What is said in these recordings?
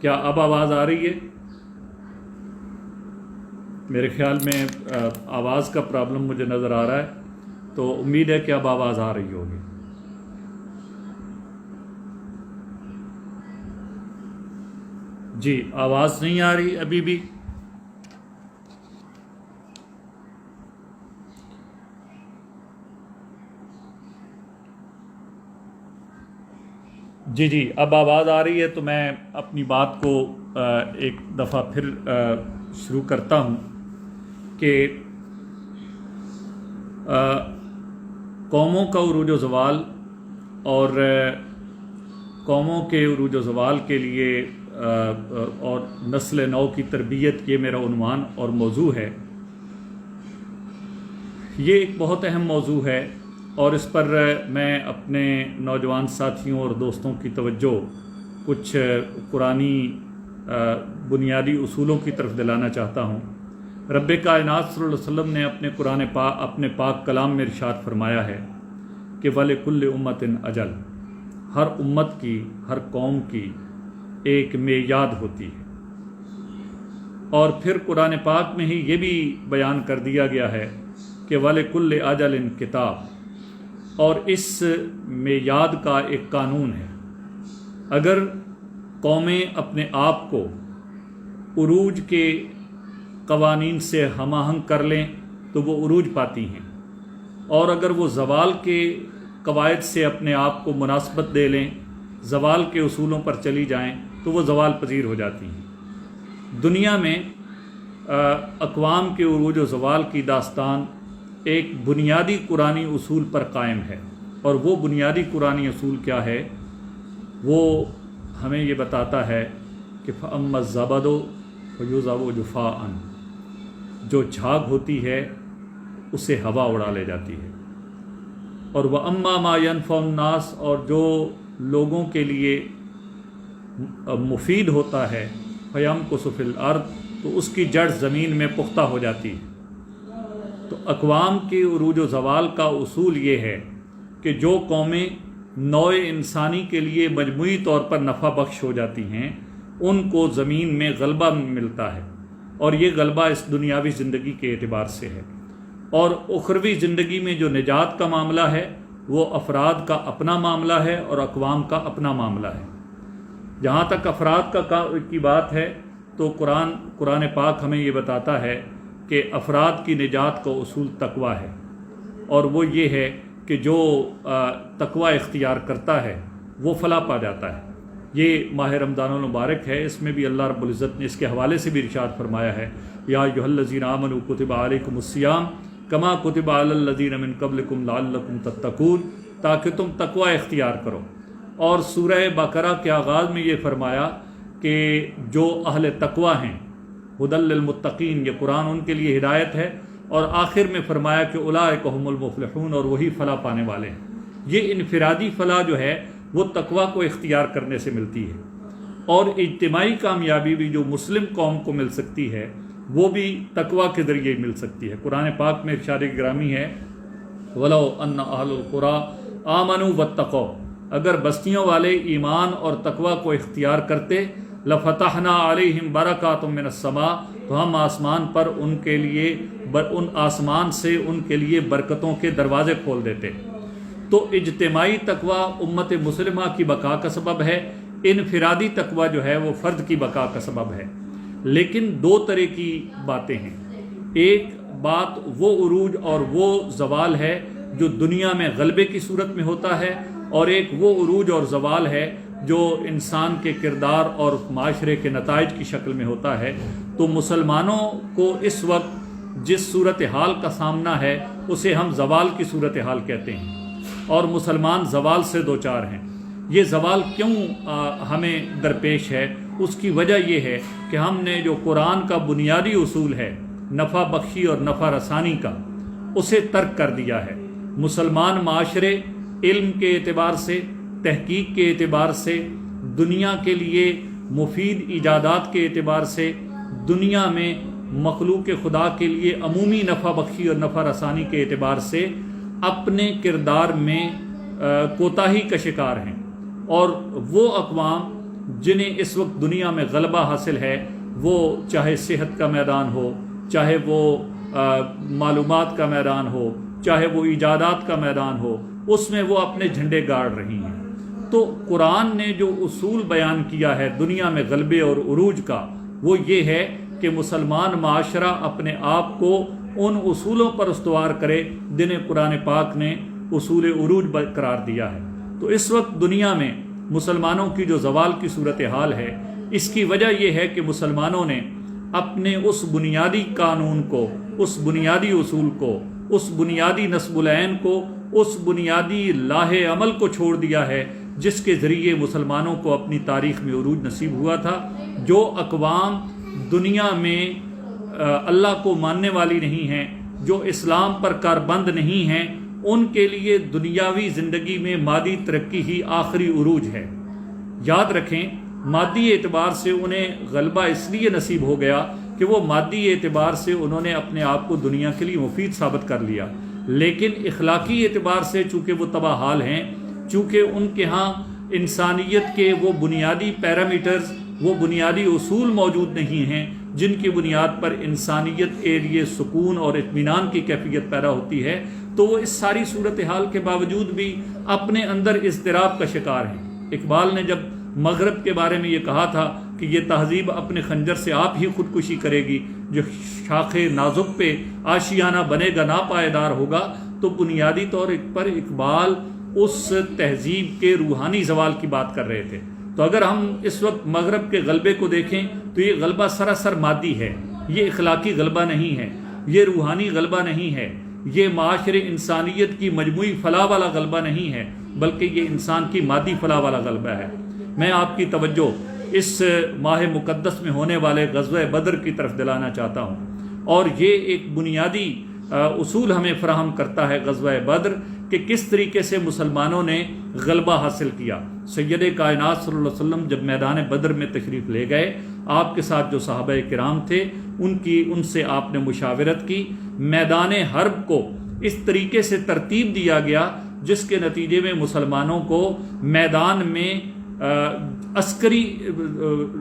کیا اب آواز آ رہی ہے؟ میرے خیال میں آواز کا پرابلم مجھے نظر آ رہا ہے، تو امید ہے کہ اب آواز آ رہی ہوگی۔ جی آواز نہیں آ رہی ابھی بھی؟ جی اب آواز آ رہی ہے تو میں اپنی بات کو ایک دفعہ پھر شروع کرتا ہوں کہ قوموں کا عروج و زوال اور قوموں کے عروج و زوال کے لیے اور نسل نو کی تربیت، یہ میرا عنوان اور موضوع ہے۔ یہ ایک بہت اہم موضوع ہے اور اس پر میں اپنے نوجوان ساتھیوں اور دوستوں کی توجہ کچھ قرآنی بنیادی اصولوں کی طرف دلانا چاہتا ہوں۔ رب کائنات صلی اللہ علیہ وسلم نے اپنے پاک کلام میں ارشاد فرمایا ہے کہ وَلِكُلِّ أُمَّةٍ أَجَلٌ، ہر امت کی، ہر قوم کی ایک میعاد ہوتی ہے۔ اور پھر قرآن پاک میں ہی یہ بھی بیان کر دیا گیا ہے کہ وَلِكُلِّ أَجَلٍ کتاب، اور اس میعاد کا ایک قانون ہے۔ اگر قومیں اپنے آپ کو عروج کے قوانین سے ہم آہنگ کر لیں تو وہ عروج پاتی ہیں، اور اگر وہ زوال کے قواعد سے اپنے آپ کو مناسبت دے لیں، زوال کے اصولوں پر چلی جائیں تو وہ زوال پذیر ہو جاتی ہیں۔ دنیا میں اقوام کے عروج و زوال کی داستان ایک بنیادی قرآنی اصول پر قائم ہے، اور وہ بنیادی قرآنی اصول کیا ہے؟ وہ ہمیں یہ بتاتا ہے کہ فَأَمَّا الزَّبَدُ فَيُذْهَبُ جُفَاءً، جو جھاگ ہوتی ہے اسے ہوا اڑا لے جاتی ہے، اور وَأَمَّا مَا يَنْفَعُ النَّاسَ، اور جو لوگوں کے لیے مفید ہوتا ہے فَيَمْكُثُ فِي الْأَرْضِ، تو اس کی جڑ زمین میں پختہ ہو جاتی ہے۔ تو اقوام کے عروج و زوال کا اصول یہ ہے کہ جو قومیں نوع انسانی کے لیے مجموعی طور پر نفع بخش ہو جاتی ہیں ان کو زمین میں غلبہ ملتا ہے، اور یہ غلبہ اس دنیاوی زندگی کے اعتبار سے ہے۔ اور اخروی زندگی میں جو نجات کا معاملہ ہے وہ افراد کا اپنا معاملہ ہے اور اقوام کا اپنا معاملہ ہے۔ جہاں تک افراد کی بات ہے تو قرآن پاک ہمیں یہ بتاتا ہے کہ افراد کی نجات کا اصول تقویٰ ہے، اور وہ یہ ہے کہ جو تقویٰ اختیار کرتا ہے وہ فلاح پا جاتا ہے۔ یہ ماہ رمضان المبارک ہے، اس میں بھی اللہ رب العزت نے اس کے حوالے سے بھی ارشاد فرمایا ہے یا ایھا الذین آمنوا کتب علیکم الصیام کما کتب علی الذین من قبلکم لعلکم تتقون، تاکہ تم تقویٰ اختیار کرو۔ اور سورہ بقرہ کے آغاز میں یہ فرمایا کہ جو اہل تقویٰ ہیں ھدی للمتقین، یہ قرآن ان کے لیے ہدایت ہے، اور آخر میں فرمایا کہ اولئک ھم المفلحون، اور وہی فلاح پانے والے ہیں۔ یہ انفرادی فلاح جو ہے وہ تقویٰ کو اختیار کرنے سے ملتی ہے، اور اجتماعی کامیابی بھی جو مسلم قوم کو مل سکتی ہے وہ بھی تقویٰ کے ذریعے مل سکتی ہے۔ قرآن پاک میں ارشاد گرامی ہے وَلَوْ أَنَّ أَهْلُ الْقُرَىٰ آمَنُوا وَاتَّقَوْا، اگر بستیوں والے ایمان اور تقویٰ کو اختیار کرتے لَفَتَحْنَا عَلَيْهِمْ بَرَكَاتٌ مِّنَ السَّمَاءِ، تو ہم آسمان پر ان کے لیے آسمان سے ان کے لیے برکتوں کے دروازے کھول دیتے۔ تو اجتماعی تقویٰ امت مسلمہ کی بقا کا سبب ہے، انفرادی تقویٰ جو ہے وہ فرد کی بقا کا سبب ہے۔ لیکن دو طرح کی باتیں ہیں، ایک بات وہ عروج اور وہ زوال ہے جو دنیا میں غلبے کی صورت میں ہوتا ہے، اور ایک وہ عروج اور زوال ہے جو انسان کے کردار اور معاشرے کے نتائج کی شکل میں ہوتا ہے۔ تو مسلمانوں کو اس وقت جس صورتحال کا سامنا ہے اسے ہم زوال کی صورتحال کہتے ہیں، اور مسلمان زوال سے دوچار ہیں۔ یہ زوال کیوں ہمیں درپیش ہے؟ اس کی وجہ یہ ہے کہ ہم نے جو قرآن کا بنیادی اصول ہے نفع بخشی اور نفع رسانی کا، اسے ترک کر دیا ہے۔ مسلمان معاشرے علم کے اعتبار سے، تحقیق کے اعتبار سے، دنیا کے لیے مفید ایجادات کے اعتبار سے، دنیا میں مخلوق خدا کے لیے عمومی نفع بخشی اور نفع رسانی کے اعتبار سے اپنے کردار میں کوتاہی کا شکار ہیں، اور وہ اقوام جنہیں اس وقت دنیا میں غلبہ حاصل ہے، وہ چاہے صحت کا میدان ہو، چاہے وہ معلومات کا میدان ہو، چاہے وہ ایجادات کا میدان ہو، اس میں وہ اپنے جھنڈے گاڑ رہی ہیں۔ تو قرآن نے جو اصول بیان کیا ہے دنیا میں غلبے اور عروج کا، وہ یہ ہے کہ مسلمان معاشرہ اپنے آپ کو ان اصولوں پر استوار کرے جنہیں قرآن پاک نے اصول عروج قرار دیا ہے۔ تو اس وقت دنیا میں مسلمانوں کی جو زوال کی صورتحال ہے، اس کی وجہ یہ ہے کہ مسلمانوں نے اپنے اس بنیادی قانون کو، اس بنیادی اصول کو، اس بنیادی نصب العین کو، اس بنیادی لاہ عمل کو چھوڑ دیا ہے جس کے ذریعے مسلمانوں کو اپنی تاریخ میں عروج نصیب ہوا تھا۔ جو اقوام دنیا میں اللہ کو ماننے والی نہیں ہیں، جو اسلام پر کاربند نہیں ہیں، ان کے لیے دنیاوی زندگی میں مادی ترقی ہی آخری عروج ہے۔ یاد رکھیں، مادی اعتبار سے انہیں غلبہ اس لیے نصیب ہو گیا کہ وہ مادی اعتبار سے انہوں نے اپنے آپ کو دنیا کے لیے مفید ثابت کر لیا، لیکن اخلاقی اعتبار سے چونکہ وہ تباہ حال ہیں، چونکہ ان کے ہاں انسانیت کے وہ بنیادی پیرامیٹرز، وہ بنیادی اصول موجود نہیں ہیں جن کی بنیاد پر انسانیت کے لیے سکون اور اطمینان کی کیفیت پیدا ہوتی ہے، تو وہ اس ساری صورتحال کے باوجود بھی اپنے اندر اضطراب کا شکار ہیں۔ اقبال نے جب مغرب کے بارے میں یہ کہا تھا کہ یہ تہذیب اپنے خنجر سے آپ ہی خودکشی کرے گی، جو شاخ نازک پہ آشیانہ بنے گا ناپائیدار ہوگا، تو بنیادی طور پر اقبال اس تہذیب کے روحانی زوال کی بات کر رہے تھے۔ تو اگر ہم اس وقت مغرب کے غلبے کو دیکھیں تو یہ غلبہ سراسر مادی ہے، یہ اخلاقی غلبہ نہیں ہے، یہ روحانی غلبہ نہیں ہے، یہ معاشرے انسانیت کی مجموعی فلاح والا غلبہ نہیں ہے، بلکہ یہ انسان کی مادی فلاح والا غلبہ ہے۔ میں آپ کی توجہ اس ماہ مقدس میں ہونے والے غزوہ بدر کی طرف دلانا چاہتا ہوں، اور یہ ایک بنیادی اصول ہمیں فراہم کرتا ہے غزوہ بدر کہ کس طریقے سے مسلمانوں نے غلبہ حاصل کیا۔ سید کائنات صلی اللہ علیہ وسلم جب میدان بدر میں تشریف لے گئے، آپ کے ساتھ جو صحابہ کرام تھے ان سے آپ نے مشاورت کی، میدان حرب کو اس طریقے سے ترتیب دیا گیا جس کے نتیجے میں مسلمانوں کو میدان میں عسکری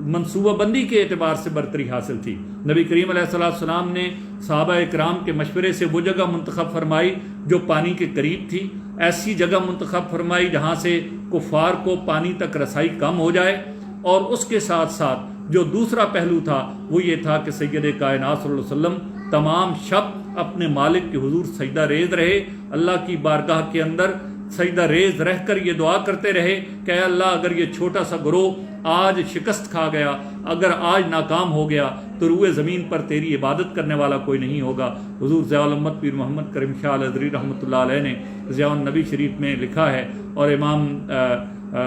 منصوبہ بندی کے اعتبار سے برتری حاصل تھی۔ نبی کریم علیہ السلام نے صحابہ اکرام کے مشورے سے وہ جگہ منتخب فرمائی جو پانی کے قریب تھی، ایسی جگہ منتخب فرمائی جہاں سے کفار کو پانی تک رسائی کم ہو جائے، اور اس کے ساتھ ساتھ جو دوسرا پہلو تھا وہ یہ تھا کہ سید کائنات صلی اللہ علیہ وسلم تمام شب اپنے مالک کے حضور سجدہ ریز رہے، اللہ کی بارگاہ کے اندر سجدہ ریز رہ کر یہ دعا کرتے رہے کہ اے اللہ اگر یہ چھوٹا سا گروہ آج شکست کھا گیا، اگر آج ناکام ہو گیا تو روئے زمین پر تیری عبادت کرنے والا کوئی نہیں ہوگا۔ حضور ضیاء الامت پیر محمد کریم شاہ الحضری رحمۃ اللہ علیہ نے ضیاء النبی شریف میں لکھا ہے، اور امام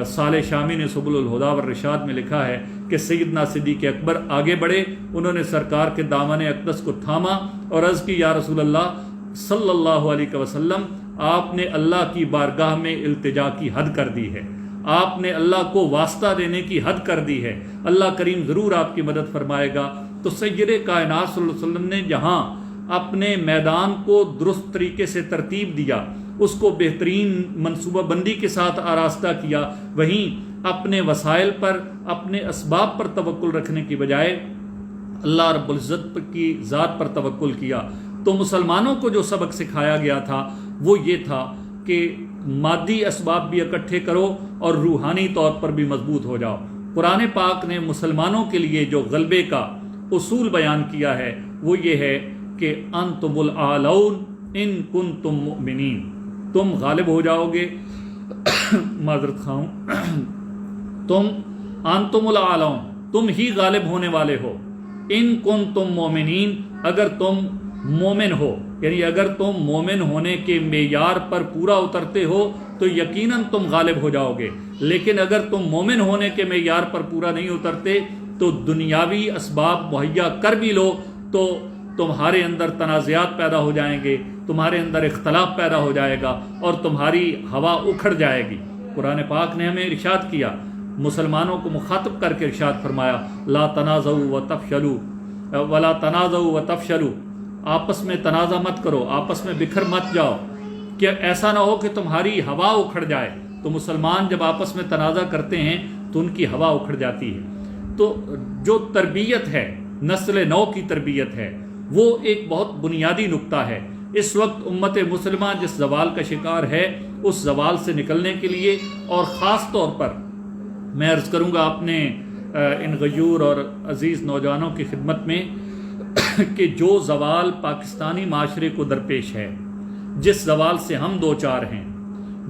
صالح شامی نے سبل الہدیٰ والرشاد میں لکھا ہے کہ سیدنا صدیق اکبر آگے بڑھے، انہوں نے سرکار کے دامن اقدس کو تھاما اور عرض کی یا رسول اللہ صلی اللہ علیہ وسلم، آپ نے اللہ کی بارگاہ میں التجا کی حد کر دی ہے، آپ نے اللہ کو واسطہ دینے کی حد کر دی ہے، اللہ کریم ضرور آپ کی مدد فرمائے گا۔ تو سید کائنات صلی اللہ علیہ وسلم نے جہاں اپنے میدان کو درست طریقے سے ترتیب دیا، اس کو بہترین منصوبہ بندی کے ساتھ آراستہ کیا، وہیں اپنے وسائل پر، اپنے اسباب پر توکل رکھنے کی بجائے اللہ رب العزت کی ذات پر توکل کیا۔ تو مسلمانوں کو جو سبق سکھایا گیا تھا وہ یہ تھا کہ مادی اسباب بھی اکٹھے کرو اور روحانی طور پر بھی مضبوط ہو جاؤ۔ قرآن پاک نے مسلمانوں کے لیے جو غلبے کا اصول بیان کیا ہے وہ یہ ہے کہ انتم الاعلون ان کنتم مؤمنین، تم غالب ہو جاؤ گے معذرت خواہوں تم انتم الاعلون، تم ہی غالب ہونے والے ہو، ان کنتم مؤمنین، اگر تم مومن ہو، یعنی اگر تم مومن ہونے کے معیار پر پورا اترتے ہو تو یقیناً تم غالب ہو جاؤ گے، لیکن اگر تم مومن ہونے کے معیار پر پورا نہیں اترتے تو دنیاوی اسباب مہیا کر بھی لو تو تمہارے اندر تنازعات پیدا ہو جائیں گے، تمہارے اندر اختلاف پیدا ہو جائے گا اور تمہاری ہوا اکھڑ جائے گی۔ قرآن پاک نے ہمیں ارشاد کیا، مسلمانوں کو مخاطب کر کے ارشاد فرمایا لا تنازعوا وتفشلوا ولا تنازعوا وتفشلوا، آپس میں تنازع مت کرو، آپس میں بکھر مت جاؤ، کہ ایسا نہ ہو کہ تمہاری ہوا اکھڑ جائے۔ تو مسلمان جب آپس میں تنازع کرتے ہیں تو ان کی ہوا اکھڑ جاتی ہے۔ تو جو تربیت ہے، نسل نو کی تربیت ہے، وہ ایک بہت بنیادی نقطہ ہے۔ اس وقت امت مسلمہ جس زوال کا شکار ہے، اس زوال سے نکلنے کے لیے، اور خاص طور پر میں عرض کروں گا اپنے ان غیور اور عزیز نوجوانوں کی خدمت میں کہ جو زوال پاکستانی معاشرے کو درپیش ہے، جس زوال سے ہم دوچار ہیں،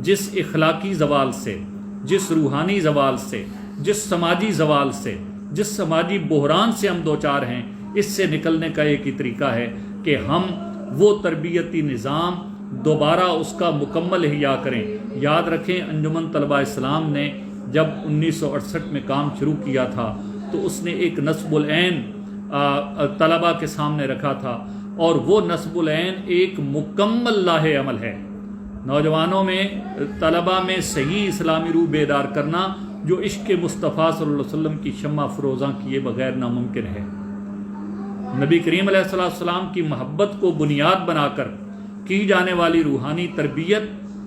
جس اخلاقی زوال سے، جس روحانی زوال سے، جس سماجی زوال سے، جس سماجی بحران سے ہم دوچار ہیں، اس سے نکلنے کا ایک ہی طریقہ ہے کہ ہم وہ تربیتی نظام دوبارہ اس کا مکمل احیاء کریں۔ یاد رکھیں، انجمن طلباء اسلام نے جب 1968 میں کام شروع کیا تھا تو اس نے ایک نصب العین طلباء کے سامنے رکھا تھا، اور وہ نصب العین ایک مکمل لاہ عمل ہے۔ نوجوانوں میں، طلباء میں صحیح اسلامی روح بیدار کرنا جو عشق مصطفیٰ صلی اللہ علیہ وسلم کی شمع فروزاں کیے بغیر ناممکن ہے۔ نبی کریم علیہ السلام کی محبت کو بنیاد بنا کر کی جانے والی روحانی تربیت،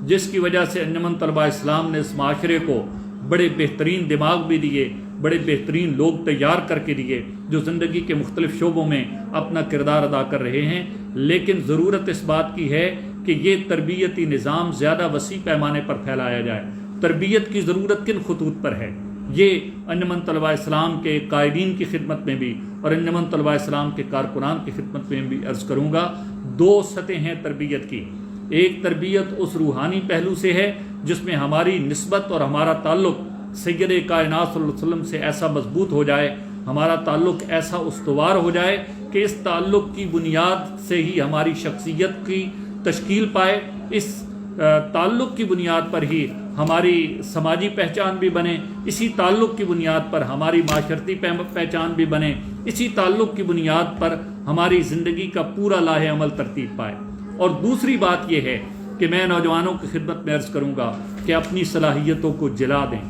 جس کی وجہ سے انجمن طلباء اسلام نے اس معاشرے کو بڑے بہترین دماغ بھی دیے، بڑے بہترین لوگ تیار کر کے دیے جو زندگی کے مختلف شعبوں میں اپنا کردار ادا کر رہے ہیں، لیکن ضرورت اس بات کی ہے کہ یہ تربیتی نظام زیادہ وسیع پیمانے پر پھیلایا جائے۔ تربیت کی ضرورت کن خطوط پر ہے، یہ انجمن طلباء اسلام کے قائدین کی خدمت میں بھی اور انجمن طلباء اسلام کے کارکنان کی خدمت میں بھی عرض کروں گا۔ دو سطح ہیں تربیت کی۔ ایک تربیت اس روحانی پہلو سے ہے جس میں ہماری نسبت اور ہمارا تعلق سید کائنات صلی اللہ علیہ وسلم سے ایسا مضبوط ہو جائے، ہمارا تعلق ایسا استوار ہو جائے کہ اس تعلق کی بنیاد سے ہی ہماری شخصیت کی تشکیل پائے، اس تعلق کی بنیاد پر ہی ہماری سماجی پہچان بھی بنے، اسی تعلق کی بنیاد پر ہماری معاشرتی پہچان بھی بنے، اسی تعلق کی بنیاد پر ہماری زندگی کا پورا لاہ عمل ترتیب پائے۔ اور دوسری بات یہ ہے کہ میں نوجوانوں کی خدمت میں عرض کروں گا کہ اپنی صلاحیتوں کو جلا دیں،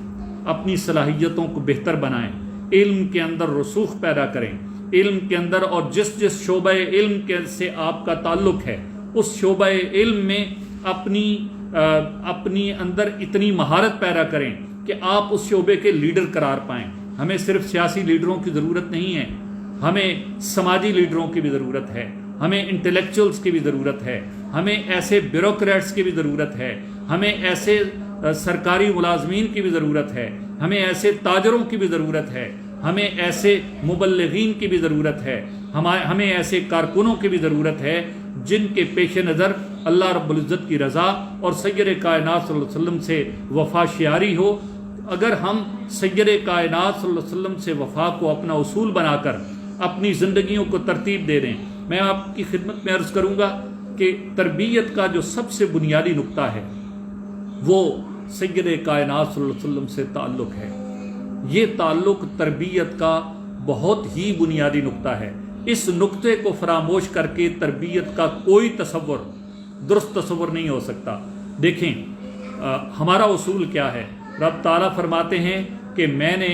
اپنی صلاحیتوں کو بہتر بنائیں، علم کے اندر رسوخ پیدا کریں، علم کے اندر، اور جس جس شعبہ علم کے سے آپ کا تعلق ہے اس شعبہ علم میں اپنی اندر اتنی مہارت پیدا کریں کہ آپ اس شعبے کے لیڈر قرار پائیں۔ ہمیں صرف سیاسی لیڈروں کی ضرورت نہیں ہے، ہمیں سماجی لیڈروں کی بھی ضرورت ہے، ہمیں انٹلیکچوئلس کی بھی ضرورت ہے، ہمیں ایسے بیوروکریٹس کی بھی ضرورت ہے، ہمیں ایسے سرکاری ملازمین کی بھی ضرورت ہے، ہمیں ایسے تاجروں کی بھی ضرورت ہے، ہمیں ایسے مبلغین کی بھی ضرورت ہے، ہمیں ایسے کارکنوں کی بھی ضرورت ہے جن کے پیش نظر اللہ رب العزت کی رضا اور سید کائنات صلی اللہ علیہ وسلم سے وفا شیاری ہو۔ اگر ہم سید کائنات صلی اللہ علیہ وسلم سے وفا کو اپنا اصول بنا کر اپنی زندگیوں کو ترتیب دے دیں، میں آپ کی خدمت میں عرض کروں گا کہ تربیت کا جو سب سے بنیادی نقطہ ہے وہ سید کائنات صلی اللہ علیہ وسلم سے تعلق ہے۔ یہ تعلق تربیت کا بہت ہی بنیادی نقطہ ہے۔ اس نقطے کو فراموش کر کے تربیت کا کوئی تصور، درست تصور نہیں ہو سکتا۔ دیکھیں ہمارا اصول کیا ہے، رب تعالیٰ فرماتے ہیں کہ میں نے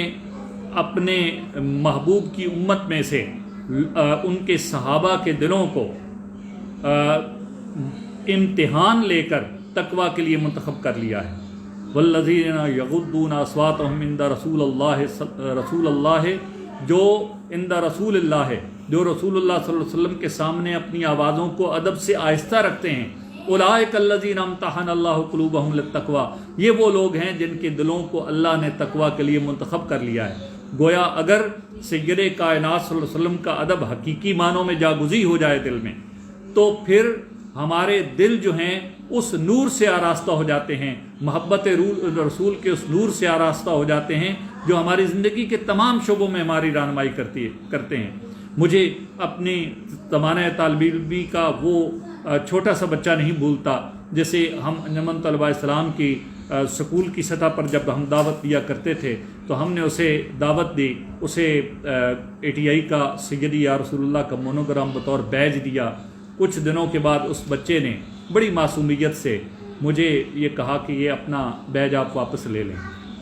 اپنے محبوب کی امت میں سے ان کے صحابہ کے دلوں کو امتحان لے کر تقوی کے لیے منتخب کر لیا ہے۔ والذین یغضون اصواتهم عند رسول اللہ جو عند رسول اللہ ہے، جو رسول اللہ صلی اللہ علیہ وسلم کے سامنے اپنی آوازوں کو ادب سے آہستہ رکھتے ہیں، اولئک الذین امتحن اللہ قلوبہم للتقوی، یہ وہ لوگ ہیں جن کے دلوں کو اللہ نے تقوی کے لیے منتخب کر لیا ہے۔ گویا اگر سید کائنات صلی اللہ علیہ وسلم کا ادب حقیقی معنوں میں جاگزی ہو جائے دل میں، تو پھر ہمارے دل جو ہیں اس نور سے آراستہ ہو جاتے ہیں، محبت رسول کے اس نور سے آراستہ ہو جاتے ہیں جو ہماری زندگی کے تمام شعبوں میں ہماری رہنمائی کرتے ہیں۔ مجھے اپنی زمانہ طالب علمی کا وہ چھوٹا سا بچہ نہیں بھولتا جیسے ہم انجمن طلباء اسلام کی سکول کی سطح پر جب ہم دعوت دیا کرتے تھے تو ہم نے اسے دعوت دی، اسے ATI کا سیدی یا رسول اللہ کا مونوگرام بطور بیج دیا۔ کچھ دنوں کے بعد اس بچے نے بڑی معصومیت سے مجھے یہ کہا کہ یہ اپنا بیج آپ واپس لے لیں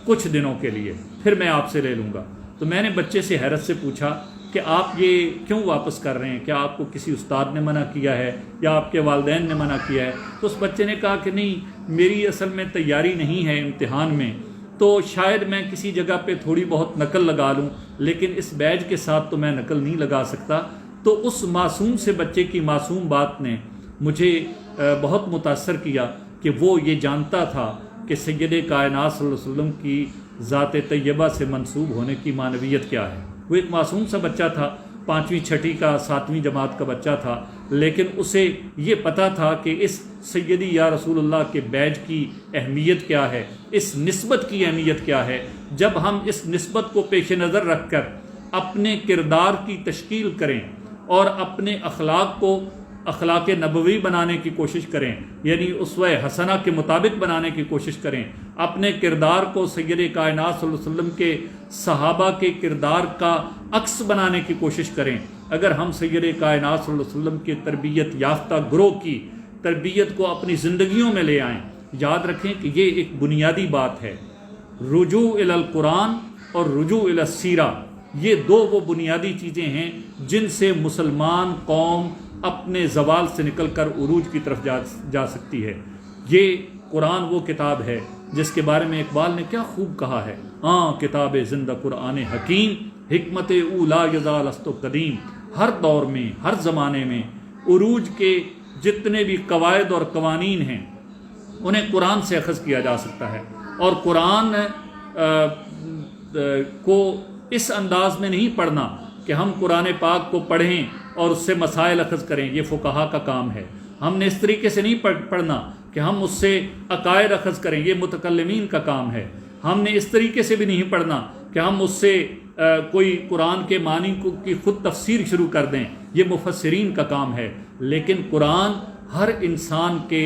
کچھ دنوں کے لیے، پھر میں آپ سے لے لوں گا۔ تو میں نے بچے سے حیرت سے پوچھا کہ آپ یہ کیوں واپس کر رہے ہیں، کیا آپ کو کسی استاد نے منع کیا ہے یا آپ کے والدین نے منع کیا ہے؟ تو اس بچے نے کہا کہ نہیں، میری اصل میں تیاری نہیں ہے امتحان میں، تو شاید میں کسی جگہ پہ تھوڑی بہت نقل لگا لوں، لیکن اس بیج کے ساتھ تو میں نقل نہیں لگا سکتا۔ تو اس معصوم سے بچے کی معصوم بات نے مجھے بہت متاثر کیا کہ وہ یہ جانتا تھا کہ سید کائنات صلی اللہ علیہ وسلم کی ذات طیبہ سے منسوب ہونے کی معنویت کیا ہے۔ وہ ایک معصوم سا بچہ تھا، 5ویں 6ٹھی کا 7ویں جماعت کا بچہ تھا، لیکن اسے یہ پتہ تھا کہ اس سیدی یا رسول اللہ کے بیج کی اہمیت کیا ہے، اس نسبت کی اہمیت کیا ہے۔ جب ہم اس نسبت کو پیش نظر رکھ کر اپنے کردار کی تشکیل کریں اور اپنے اخلاق کو اخلاق نبوی بنانے کی کوشش کریں، یعنی اسوہ حسنہ کے مطابق بنانے کی کوشش کریں، اپنے کردار کو سید کائنات صلی اللہ علیہ وسلم کے صحابہ کے کردار کا عکس بنانے کی کوشش کریں، اگر ہم سید کائنات صلی اللہ علیہ وسلم کے تربیت یافتہ گروہ کی تربیت کو اپنی زندگیوں میں لے آئیں، یاد رکھیں کہ یہ ایک بنیادی بات ہے۔ رجوع الی القرآن اور رجوع الی السیرہ، یہ دو وہ بنیادی چیزیں ہیں جن سے مسلمان قوم اپنے زوال سے نکل کر عروج کی طرف جا سکتی ہے۔ یہ قرآن وہ کتاب ہے جس کے بارے میں اقبال نے کیا خوب کہا ہے، کتاب زندہ قرآن حکیم، حکمت اولا یزال است و قدیم۔ ہر دور میں، ہر زمانے میں عروج کے جتنے بھی قواعد اور قوانین ہیں انہیں قرآن سے اخذ کیا جا سکتا ہے، اور قرآن کو اس انداز میں نہیں پڑھنا کہ ہم قرآن پاک کو پڑھیں اور اس سے مسائل اخذ کریں، یہ فقہا کا کام ہے۔ ہم نے اس طریقے سے نہیں پڑھنا کہ ہم اس سے عقائد اخذ کریں، یہ متکلمین کا کام ہے۔ ہم نے اس طریقے سے بھی نہیں پڑھنا کہ ہم اس سے کوئی قرآن کے معنی کی خود تفسیر شروع کر دیں، یہ مفسرین کا کام ہے۔ لیکن قرآن ہر انسان کے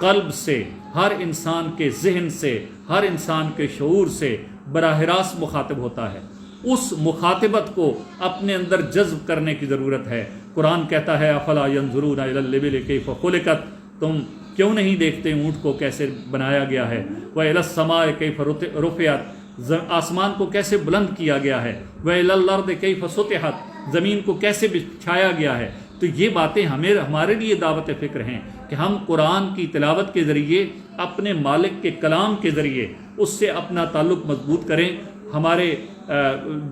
قلب سے، ہر انسان کے ذہن سے، ہر انسان کے شعور سے براہ راست مخاطب ہوتا ہے۔ اس مخاطبت کو اپنے اندر جذب کرنے کی ضرورت ہے۔ قرآن کہتا ہے افلا ینظرون الی الابل کیف خلقت، تم کیوں نہیں دیکھتے اونٹ کو کیسے بنایا گیا ہے، وَإِلَى السَّمَاءِ كَيْفَ رُفِعَتْ، آسمان کو کیسے بلند کیا گیا ہے، وَإِلَى الْأَرْضِ كَيْفَ سُطِحَتْ، زمین کو کیسے بچھایا گیا ہے۔ تو یہ باتیں ہمارے لیے دعوت فکر ہیں کہ ہم قرآن کی تلاوت کے ذریعے، اپنے مالک کے کلام کے ذریعے اس سے اپنا تعلق مضبوط کریں۔ ہمارے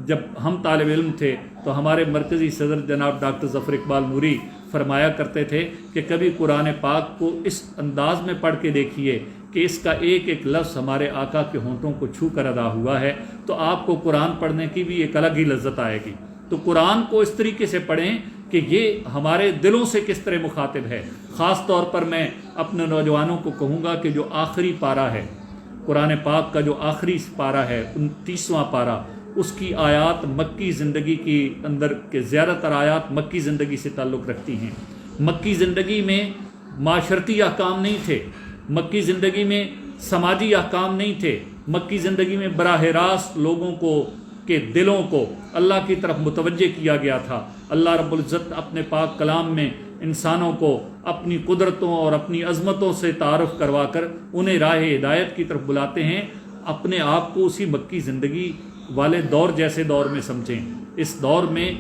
جب ہم طالب علم تھے تو ہمارے مرکزی صدر جناب ڈاکٹر ظفر اقبال نوری فرمایا کرتے تھے کہ کبھی قرآن پاک کو اس انداز میں پڑھ کے دیکھیے کہ اس کا ایک ایک لفظ ہمارے آقا کے ہونٹوں کو چھو کر ادا ہوا ہے، تو آپ کو قرآن پڑھنے کی بھی ایک الگ ہی لذت آئے گی۔ تو قرآن کو اس طریقے سے پڑھیں کہ یہ ہمارے دلوں سے کس طرح مخاطب ہے۔ خاص طور پر میں اپنے نوجوانوں کو کہوں گا کہ جو آخری پارہ ہے قرآن پاک کا، جو آخری پارہ ہے 29واں پارہ، اس کی آیات مکی زندگی کی اندر کے زیادہ تر آیات مکی زندگی سے تعلق رکھتی ہیں۔ مکی زندگی میں معاشرتی احکام نہیں تھے، مکی زندگی میں سماجی احکام نہیں تھے، مکی زندگی میں براہ راست لوگوں کو کے دلوں کو اللہ کی طرف متوجہ کیا گیا تھا۔ اللہ رب العزت اپنے پاک کلام میں انسانوں کو اپنی قدرتوں اور اپنی عظمتوں سے تعارف کروا کر انہیں راہ ہدایت کی طرف بلاتے ہیں۔ اپنے آپ کو اسی مکی زندگی والے دور جیسے دور میں سمجھیں۔ اس دور میں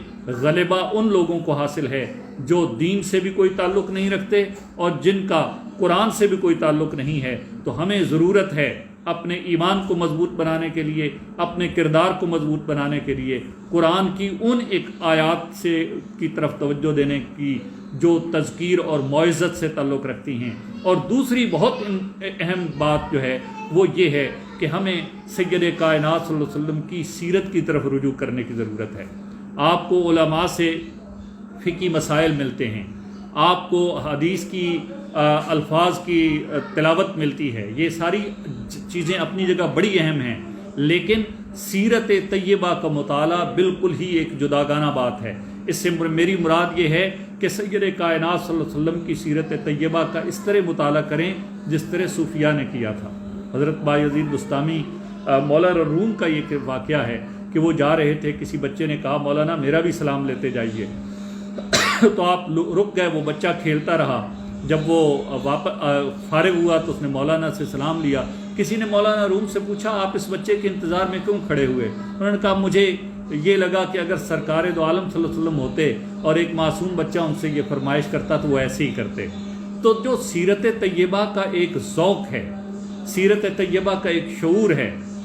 غلبہ ان لوگوں کو حاصل ہے جو دین سے بھی کوئی تعلق نہیں رکھتے اور جن کا قرآن سے بھی کوئی تعلق نہیں ہے۔ تو ہمیں ضرورت ہے اپنے ایمان کو مضبوط بنانے کے لیے، اپنے کردار کو مضبوط بنانے کے لیے قرآن کی ان ایک آیات سے کی طرف توجہ دینے کی جو تذکیر اور موعظت سے تعلق رکھتی ہیں۔ اور دوسری بہت اہم بات جو ہے وہ یہ ہے کہ ہمیں سید کائنات صلی اللہ علیہ وسلم کی سیرت کی طرف رجوع کرنے کی ضرورت ہے۔ آپ کو علماء سے فقہی مسائل ملتے ہیں، آپ کو حدیث کی الفاظ کی تلاوت ملتی ہے، یہ ساری چیزیں اپنی جگہ بڑی اہم ہیں، لیکن سیرت طیبہ کا مطالعہ بالکل ہی ایک جداگانہ بات ہے۔ اس سے میری مراد یہ ہے کہ سید کائنات صلی اللہ علیہ وسلم کی سیرت طیبہ کا اس طرح مطالعہ کریں جس طرح صوفیاء نے کیا تھا۔ حضرت بایزید بستامی مولانا روم کا یہ واقعہ ہے کہ وہ جا رہے تھے، کسی بچے نے کہا مولانا میرا بھی سلام لیتے جائیے، تو آپ رک گئے، وہ بچہ کھیلتا رہا۔ جب وہ فارغ ہوا تو اس نے مولانا سے سلام لیا۔ کسی نے مولانا روم سے پوچھا آپ اس بچے کے انتظار میں کیوں کھڑے ہوئے؟ انہوں نے کہا مجھے یہ لگا کہ اگر سرکار دو عالم صلی اللہ علیہ وسلم ہوتے اور ایک معصوم بچہ ان سے یہ فرمائش کرتا تو وہ ایسے ہی کرتے۔ تو جو سیرت طیبہ کا ایک ذوق ہے، سیرت طیبہ کا ایک شعور ہے،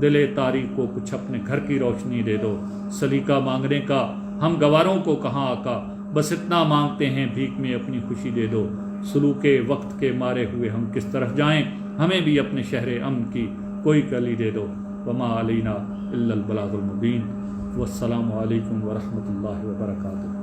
دل تاریک کو کچھ اپنے گھر کی روشنی دے دو، سلیقہ مانگنے کا ہم گواروں کو کہاں آقا، بس اتنا مانگتے ہیں بھیک میں اپنی خوشی دے دو، سلوک وقت کے مارے ہوئے ہم کس طرف جائیں، ہمیں بھی اپنے شہر امن کی کوئی گلی دے دو، وما علینا الا البلاغ المبین، والسلام علیکم ورحمۃ اللہ وبرکاتہ۔